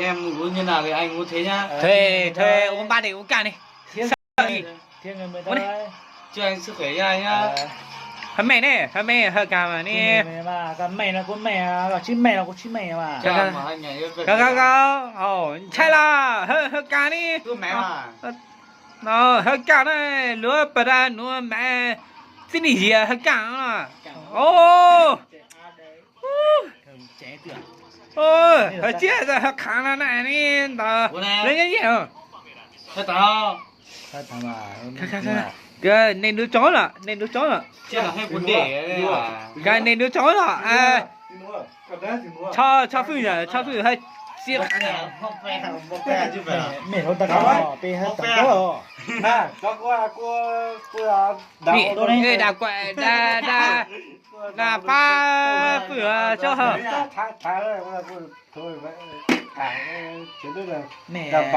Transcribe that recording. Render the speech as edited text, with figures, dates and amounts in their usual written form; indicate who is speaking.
Speaker 1: em muốn như nào thì anh muốn thế nhá.
Speaker 2: Thuê uống ba để uống cả này.
Speaker 3: Thiên người mới tới.
Speaker 1: Chúc anh sức khỏe nha anh nhá.
Speaker 2: Hâm mẹ nè, hâm mẹ hơi cả mà nè.
Speaker 3: Mẹ mà, cái mẹ là con mẹ, cái chim mẹ là con chim mẹ mà.
Speaker 1: Chào mà anh nhảy yêu
Speaker 2: Go. Ồ, chạy là hơi cả đi.
Speaker 1: Cứ mẹ mà.
Speaker 2: Nó hơi cả này, lúa bờ ra lúa mẹ. Xin gì gì hơi cả à. Ô.
Speaker 3: Trẻ tưởng.
Speaker 2: Ôi, hơi chết rồi, hơi khá là này nè. Lên cái gì hả?
Speaker 1: Thôi tao.
Speaker 3: Thật mà.
Speaker 2: Cái nên đứa chó là,
Speaker 1: Chứ là hay muốn để đây à.
Speaker 2: Cái nên đứa chó là. À. Cho phi hơi xiết.
Speaker 1: Không phê chứ phải.
Speaker 3: Mẹ thôi ta có, bê hết ta có.
Speaker 4: À, có
Speaker 2: Nè, đào quẹ, đà pha phửa cho hở.
Speaker 4: Thôi vậy. Chuyện đó là
Speaker 3: Mẹ